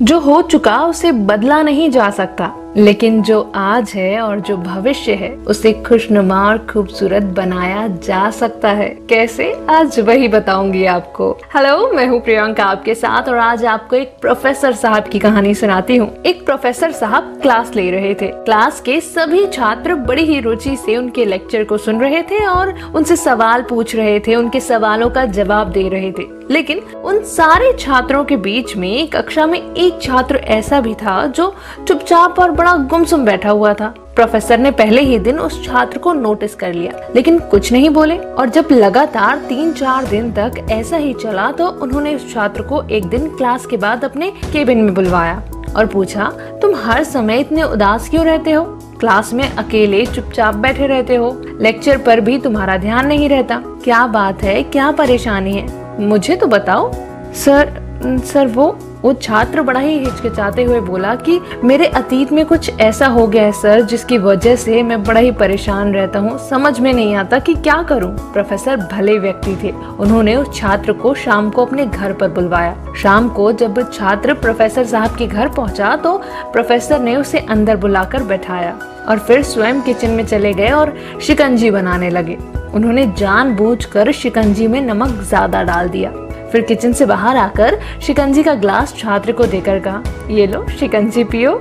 जो हो चुका उसे बदला नहीं जा सकता, लेकिन जो आज है और जो भविष्य है उसे खुशनुमा और खूबसूरत बनाया जा सकता है। कैसे? आज वही बताऊंगी आपको। हेलो, मैं हूँ प्रियंका आपके साथ और आज आपको एक प्रोफेसर साहब की कहानी सुनाती हूँ। एक प्रोफेसर साहब क्लास ले रहे थे। क्लास के सभी छात्र बड़ी ही रुचि से उनके लेक्चर को सुन रहे थे और उनसे सवाल पूछ रहे थे, उनके सवालों का जवाब दे रहे थे। लेकिन उन सारे छात्रों के बीच में कक्षा में एक छात्र ऐसा भी था जो चुपचाप और बड़ा गुमसुम बैठा हुआ था। प्रोफेसर ने पहले ही दिन उस छात्र को नोटिस कर लिया, लेकिन कुछ नहीं बोले। और जब लगातार 3-4 दिन तक ऐसा ही चला तो उन्होंने उस छात्र को एक दिन क्लास के बाद अपने केबिन में बुलवाया और पूछा, तुम हर समय इतने उदास क्यों रहते हो? क्लास में अकेले चुपचाप बैठे रहते हो, लेक्चर पर भी तुम्हारा ध्यान नहीं रहता। क्या बात है? क्या परेशानी है? मुझे तो बताओ। सर वो छात्र बड़ा ही हिचकिचाते हुए बोला कि मेरे अतीत में कुछ ऐसा हो गया है सर, जिसकी वजह से मैं बड़ा ही परेशान रहता हूँ। समझ में नहीं आता कि क्या करूँ। प्रोफेसर भले व्यक्ति थे। उन्होंने उस छात्र को शाम को अपने घर पर बुलवाया। शाम को जब छात्र प्रोफेसर साहब के घर पहुँचा तो प्रोफेसर ने उसे अंदर बुलाकर बैठाया और फिर स्वयं किचन में चले गए और शिकंजी बनाने लगे। उन्होंने जानबूझकर शिकंजी में नमक ज्यादा डाल दिया। फिर किचन से बाहर आकर शिकंजी का ग्लास छात्र को देकर कहा, ये लो शिकंजी पियो।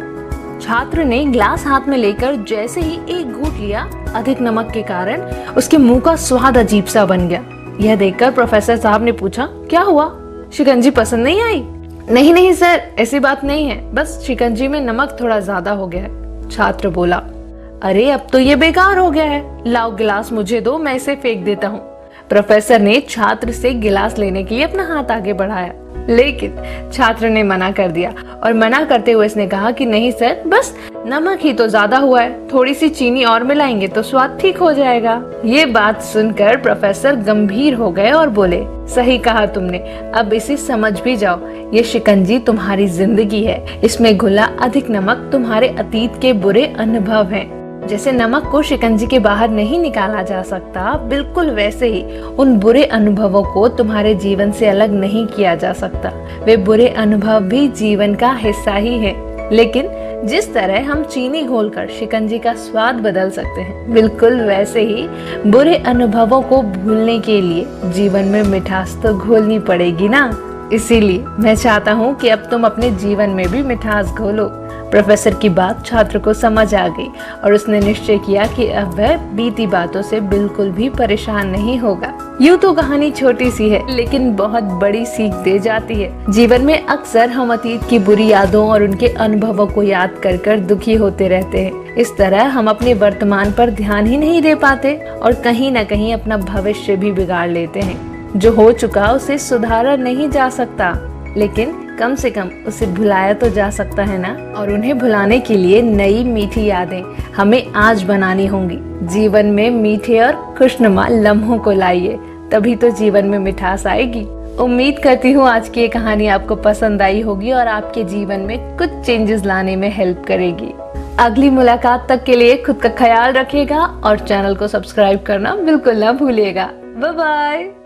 छात्र ने ग्लास हाथ में लेकर जैसे ही एक घूंट लिया, अधिक नमक के कारण उसके मुंह का स्वाद अजीब सा बन गया। यह देखकर प्रोफेसर साहब ने पूछा, क्या हुआ? शिकंजी पसंद नहीं आई? नहीं सर, ऐसी बात नहीं है, बस शिकंजी में नमक थोड़ा ज्यादा हो गया है। छात्र बोला, अरे अब तो ये बेकार हो गया है, लाओ गिलास मुझे दो, मैं इसे फेंक देता हूँ। प्रोफेसर ने छात्र से गिलास लेने के लिए अपना हाथ आगे बढ़ाया, लेकिन छात्र ने मना कर दिया और मना करते हुए इसने कहा कि नहीं सर, बस नमक ही तो ज्यादा हुआ है, थोड़ी सी चीनी और मिलाएंगे तो स्वाद ठीक हो जाएगा। ये बात सुनकर प्रोफेसर गंभीर हो गए और बोले, सही कहा तुमने, अब इसे समझ भी जाओ। ये शिकंजी तुम्हारी जिंदगी है, इसमें घुला अधिक नमक तुम्हारे अतीत के बुरे अनुभव हैं। जैसे नमक को शिकंजी के बाहर नहीं निकाला जा सकता, बिल्कुल वैसे ही उन बुरे अनुभवों को तुम्हारे जीवन से अलग नहीं किया जा सकता। वे बुरे अनुभव भी जीवन का हिस्सा ही है, लेकिन जिस तरह हम चीनी घोलकर शिकंजी का स्वाद बदल सकते हैं, बिल्कुल वैसे ही बुरे अनुभवों को भूलने के लिए जीवन में मिठास तो घोलनी पड़ेगी ना। इसीलिए मैं चाहता हूँ कि अब तुम अपने जीवन में भी मिठास घोलो। प्रोफेसर की बात छात्र को समझ आ गई और उसने निश्चय किया कि अब वह बीती बातों से बिल्कुल भी परेशान नहीं होगा। यूँ तो कहानी छोटी सी है, लेकिन बहुत बड़ी सीख दे जाती है। जीवन में अक्सर हम अतीत की बुरी यादों और उनके अनुभवों को याद कर दुखी होते रहते हैं। इस तरह हम अपने वर्तमान पर ध्यान ही नहीं दे पाते और कहीं न कहीं अपना भविष्य भी बिगाड़ लेते हैं। जो हो चुका उसे सुधारा नहीं जा सकता, लेकिन कम से कम उसे भुलाया तो जा सकता है ना। और उन्हें भुलाने के लिए नई मीठी यादें हमें आज बनानी होंगी। जीवन में मीठे और खुशनुमा लम्हों को लाइए, तभी तो जीवन में मिठास आएगी। उम्मीद करती हूँ आज की ये कहानी आपको पसंद आई होगी और आपके जीवन में कुछ चेंजेस लाने में हेल्प करेगी। अगली मुलाकात तक के लिए खुद का ख्याल रखिएगा और चैनल को सब्सक्राइब करना बिल्कुल ना भूलिएगा। Bye bye.